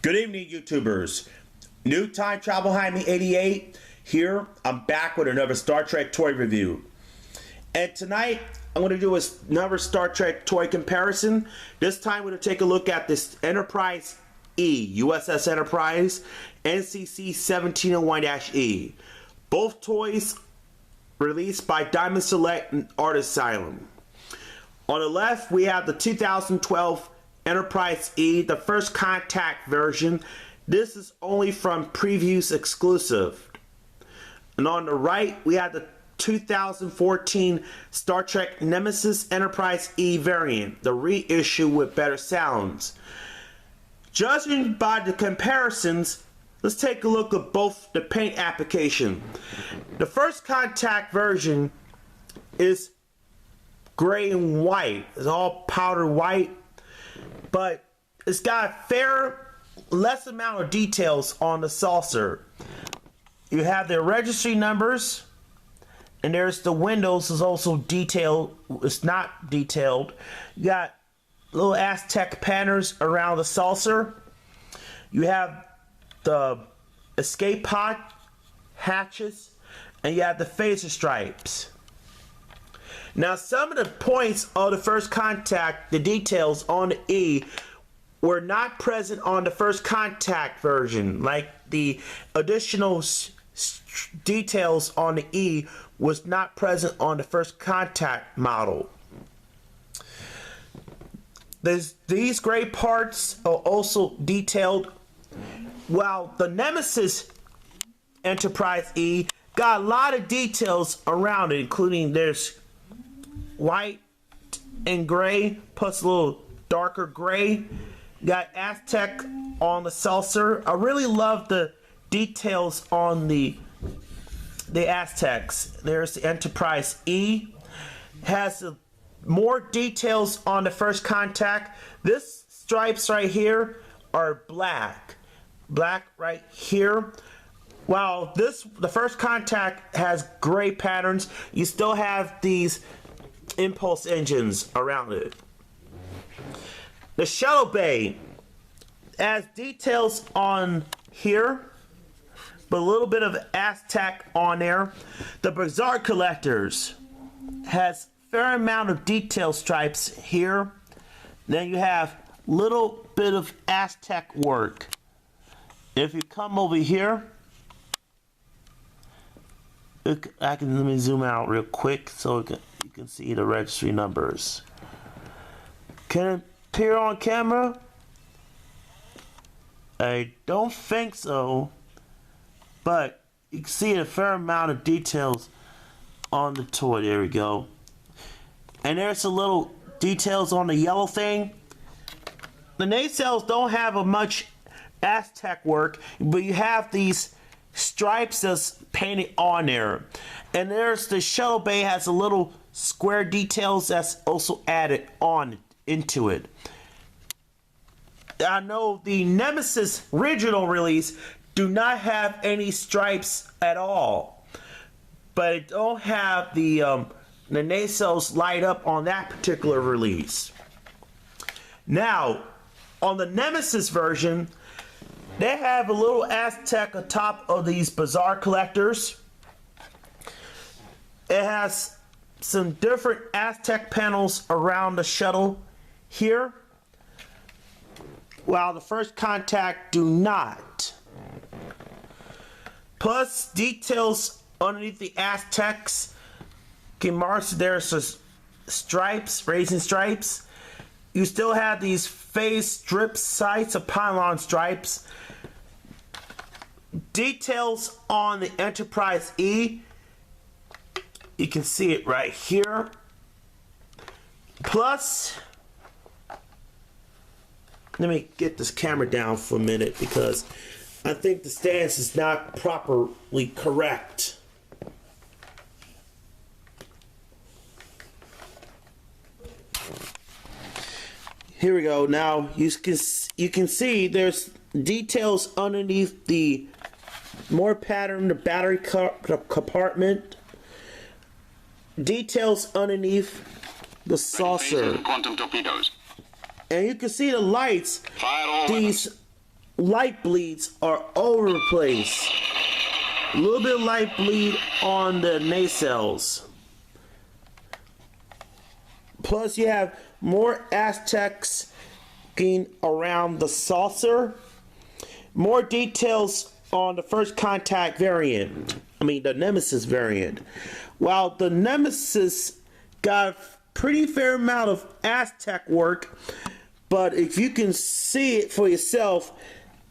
Good evening, YouTubers. New Time Travel Behind Me 88 here. I'm back with another Star Trek toy review. And tonight, I'm going to do another Star Trek toy comparison. This time, we're going to take a look at this Enterprise E, USS Enterprise, NCC-1701-E. Both toys released by Diamond Select and Art Asylum. On the left, we have the 2012 Enterprise E, the first contact version. This is only from previews exclusive. And on the right, we have the 2014 Star Trek Nemesis Enterprise E variant, the reissue with better sounds. Judging by the comparisons, let's take a look at both the paint application. The first contact version is gray and white. It's all powder white, but it's got less amount of details on the saucer. You have the registry numbers, and there's the windows is also detailed. It's not detailed. You got little Aztec patterns around the saucer. You have the escape pod hatches, and you have the phaser stripes. Now, some of the points of the first contact, the details on the E, were not present on the first contact version. Like the additional details on the E was not present on the first contact model. These gray parts are also detailed, while the Nemesis Enterprise E got a lot of details around it, including there's white and gray plus a little darker gray. Got Aztec on the saucer. I really love the details on the Aztecs. There's the Enterprise E. Has more details on the first contact. This stripes right here are black. Black right here. While the first contact has gray patterns, you still have these impulse engines around it. The shuttle bay has details on here, but a little bit of Aztec on there. The Bizarre Collectors has fair amount of detail stripes here. Then you have little bit of Aztec work. If you come over here, let me zoom out real quick so you can see the registry numbers. Can it appear on camera? I don't think so, but you can see a fair amount of details on the toy. There we go. And there's a little details on the yellow thing. The nacelles don't have a much Aztec work, but you have these stripes that's painted on there. And there's the shuttle bay has a little square details that's also added on into it. I know the Nemesis original release do not have any stripes at all, but it don't have the nacelles light up on that particular release. Now, on the Nemesis version, they have a little Aztec atop of these Bizarre Collectors. It has some different Aztec panels around the shuttle here, while the first contact do not. Plus details underneath the Aztecs. There's stripes, racing stripes. You still have these phase strip sights of pylon stripes. Details on the Enterprise E. You can see it right here. Plus, let me get this camera down for a minute because I think the stance is not properly correct. Here we go. Now you can see there's details underneath the more pattern, the battery compartment. Details underneath the saucer. Quantum torpedoes. And you can see the lights. These light bleeds are all over the place. A little bit of light bleed on the nacelles. Plus you have more Aztecs around the saucer. More details on the first contact variant. I mean the Nemesis variant. While the Nemesis got a pretty fair amount of Aztec work, but if you can see it for yourself,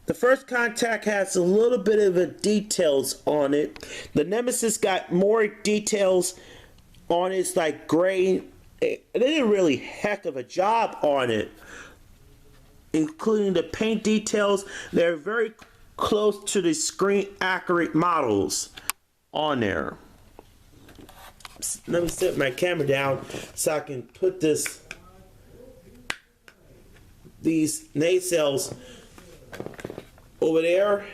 the first contact has a little bit of a details on it. The Nemesis got more details on it. It's like gray. They did a really heck of a job on it, including the paint details. They're very close to the screen accurate models on there. Let me set my camera down so I can put these nacelles over there.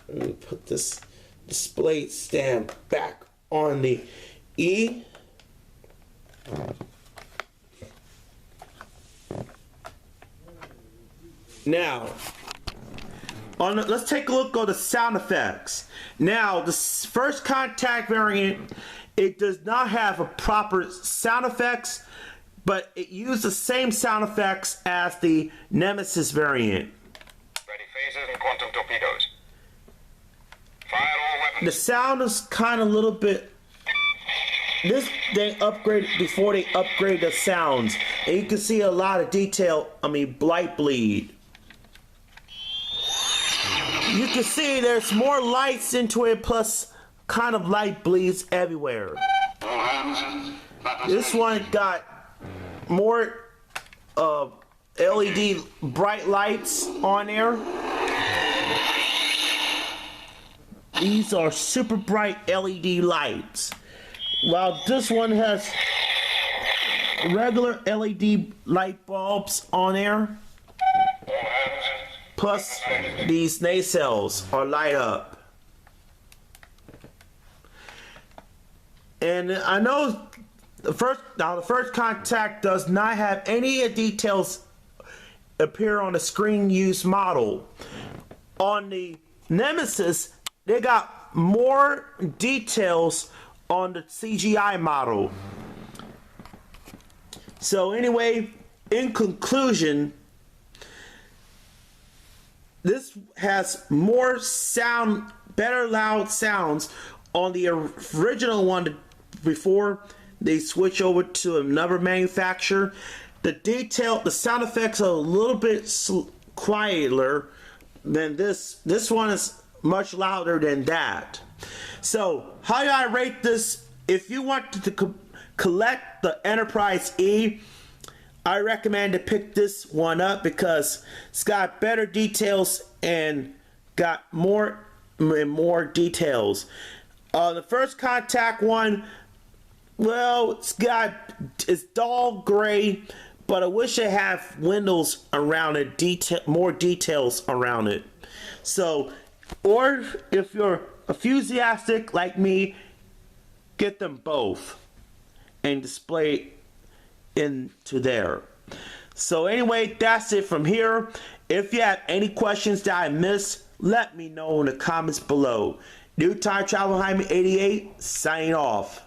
Let me put this display stand back on the E. Now, let's take a look at the sound effects. Now, the first contact variant, it does not have a proper sound effects, but it used the same sound effects as the Nemesis variant. Ready phasers and quantum torpedoes. Fire all weapons. The sound is kind of a little bit. This they upgraded before they upgraded the sounds, and you can see a lot of detail. I mean, light bleed. You can see there's more lights into it, plus kind of light bleeds everywhere. This one got more LED bright lights on there. These are super bright LED lights, while this one has regular LED light bulbs on there. Plus, these nacelles are light up. And I know the first contact does not have any details appear on the screen use model. On the Nemesis, they got more details on the CGI model. So anyway, in conclusion, this has more sound, better loud sounds on the original one before they switch over to another manufacturer. The sound effects are a little bit quieter than this. This one is much louder than that. So how do I rate this? If you want to collect the Enterprise E, I recommend to pick this one up because it's got better details and got more and more details. The first contact one, well, it's dull gray, but I wish it had windows around it, more details around it. So, or if you're enthusiastic like me, get them both and display into there. So anyway, that's it from here. If you have any questions that I missed, let me know in the comments below. New Time Travel Hyman 88 signing off.